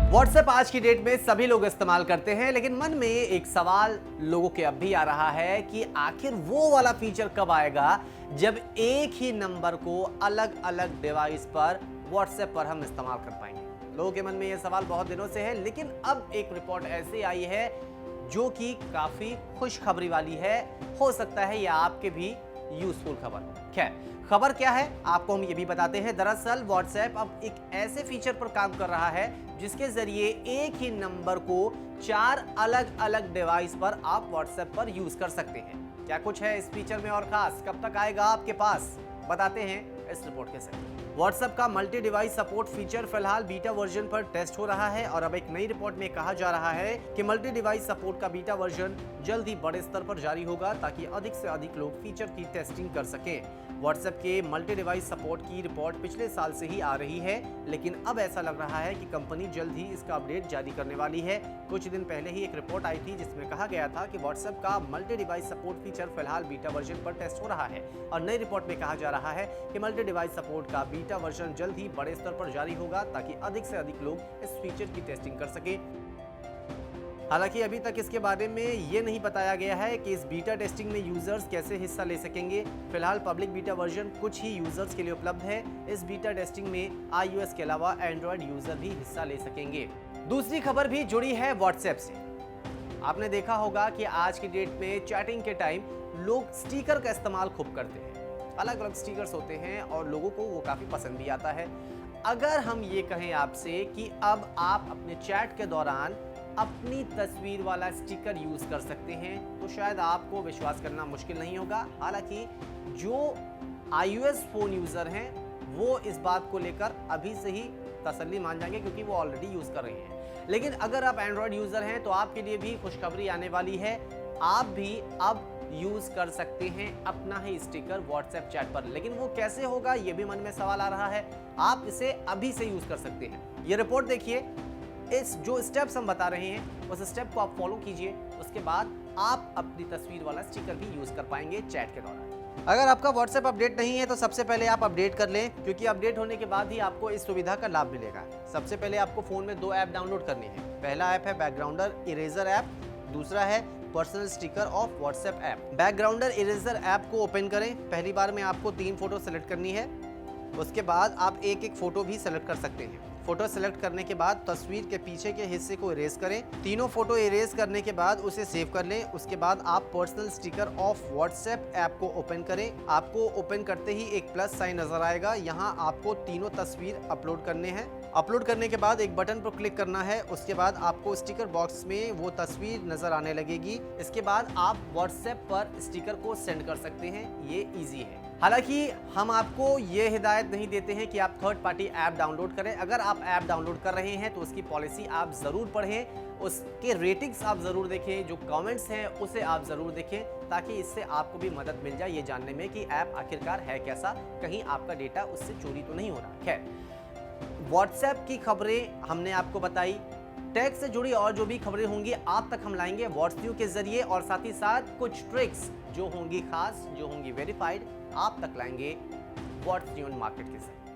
WhatsApp आज की date में सभी लोग इस्तेमाल करते हैं, लेकिन मन में एक सवाल लोगों के अब भी आ रहा है कि आखिर वो वाला फीचर कब आएगा जब एक ही नंबर को अलग अलग डिवाइस पर व्हाट्सएप पर हम इस्तेमाल कर पाएंगे। लोगों के मन में यह सवाल बहुत दिनों से है, लेकिन अब एक रिपोर्ट ऐसी आई है जो कि काफी खुशखबरी वाली है। हो सकता है यह आपके भी यूजफुल खबर हो। खैर, खबर क्या है आपको हम ये भी बताते हैं। दरअसल व्हाट्सएप अब एक ऐसे फीचर पर काम कर रहा है जिसके जरिए एक ही नंबर को 4 अलग अलग डिवाइस पर आप व्हाट्सएप पर यूज कर सकते हैं। क्या कुछ है इस फीचर में और खास, कब तक आएगा आपके पास, बताते हैं इस रिपोर्ट के साथ। व्हाट्सएप का मल्टी डिवाइस सपोर्ट फीचर फिलहाल बीटा वर्जन पर टेस्ट हो रहा है और अब एक नई रिपोर्ट में कहा जा रहा है कि मल्टी डिवाइस सपोर्ट का बीटा वर्जन जल्द ही बड़े स्तर पर जारी होगा ताकि अधिक से अधिक लोग फीचर की टेस्टिंग कर सकें। व्हाट्सएप के मल्टी डिवाइस सपोर्ट की रिपोर्ट पिछले साल से ही आ रही है, लेकिन अब ऐसा लग रहा है कि कंपनी जल्द ही इसका अपडेट जारी करने वाली है। कुछ दिन पहले ही एक रिपोर्ट आई थी जिसमें कहा गया था कि व्हाट्सएप का मल्टी डिवाइस सपोर्ट फीचर फिलहाल बीटा वर्जन पर टेस्ट हो रहा है और नई रिपोर्ट में कहा जा रहा है कि मल्टी डिवाइस सपोर्ट का बीटा वर्जन जल्द ही बड़े स्तर पर जारी होगा ताकि अधिक से अधिक लोग इस फीचर की टेस्टिंग कर सके। हालांकि अभी तक इसके बारे में ये नहीं बताया गया है कि इस बीटा टेस्टिंग में यूजर्स कैसे हिस्सा ले सकेंगे। फिलहाल पब्लिक बीटा वर्जन कुछ ही यूजर्स के लिए उपलब्ध है। इस बीटा टेस्टिंग में iOS के अलावा एंड्रॉयड यूजर भी हिस्सा ले सकेंगे। दूसरी खबर भी जुड़ी है व्हाट्सएप से। आपने देखा होगा कि आज की डेट में चैटिंग के टाइम लोग स्टिकर का इस्तेमाल खूब करते हैं। अलग अलग स्टिकर्स होते हैं और लोगों को वो काफी पसंद भी आता है। अगर हम ये कहें आपसे कि अब आप अपने चैट के दौरान अपनी तस्वीर वाला स्टिकर यूज कर सकते हैं तो शायद आपको विश्वास करना मुश्किल नहीं होगा। हालांकि जो iOS फोन यूजर हैं वो इस बात को लेकर अभी से ही तसल्ली मान जाएंगे क्योंकि वो ऑलरेडी यूज कर रहे हैं। लेकिन अगर आप एंड्रॉयड यूजर हैं तो आपके लिए भी खुशखबरी आने वाली है। आप भी अब यूज कर सकते हैं अपना ही स्टिकर व्हाट्सएप चैट पर। लेकिन वो कैसे होगा ये भी मन में सवाल आ रहा है। आप इसे अभी से यूज कर सकते हैं। ये रिपोर्ट देखिए, इस जो स्टेप्स हम बता रहे हैं उस स्टेप को आप फॉलो कीजिए, उसके बाद आप अपनी तस्वीर वाला स्टिकर भी यूज कर पाएंगे चैट के दौरान। अगर आपका व्हाट्सएप अपडेट नहीं है तो सबसे पहले आप अपडेट कर लें, क्योंकि अपडेट होने के बाद ही आपको इस सुविधा का लाभ मिलेगा। सबसे पहले आपको फोन में 2 ऐप डाउनलोड करनी है। पहला ऐप है बैकग्राउंडर इरेजर ऐप, दूसरा है personal sticker of WhatsApp app. Backgrounder eraser app को ओपन करें। पहली बार में आपको 3 फोटो सेलेक्ट करनी है, उसके बाद आप एक एक फोटो भी सेलेक्ट कर सकते हैं। फोटो सेलेक्ट करने के बाद तस्वीर के पीछे के हिस्से को इरेज करें। तीनों फोटो इरेज करने के बाद उसे सेव कर लें। उसके बाद आप personal sticker of WhatsApp app को ओपन करें। आपको ओपन करते ही एक प्लस साइन नजर आएगा। यहाँ आपको तीनों तस्वीर अपलोड करने हैं। अपलोड करने के बाद एक बटन पर क्लिक करना है। उसके बाद आपको स्टिकर बॉक्स में वो तस्वीर नजर आने लगेगी। इसके बाद आप व्हाट्सएप पर स्टिकर को सेंड कर सकते हैं। ये इजी है। हालांकि हम आपको ये हिदायत नहीं देते हैं कि आप थर्ड पार्टी ऐप डाउनलोड करें। अगर आप ऐप डाउनलोड कर रहे हैं तो उसकी पॉलिसी आप ज़रूर पढ़ें, उसके रेटिंग्स आप ज़रूर देखें, जो कमेंट्स हैं उसे आप ज़रूर देखें, ताकि इससे आपको भी मदद मिल जाए ये जानने में कि ऐप आखिरकार है कैसा, कहीं आपका डेटा उससे चोरी तो नहीं हो रहा। खैर, व्हाट्सएप की खबरें हमने आपको बताई। टेक से जुड़ी और जो भी खबरें होंगी आप तक हम लाएंगे व्हाट्सन्यूज़ के जरिए, और साथ ही साथ कुछ ट्रिक्स जो होंगी खास, जो होंगी वेरीफाइड, आप तक लाएंगे व्हाट्सन्यूज़ मार्केट के साथ।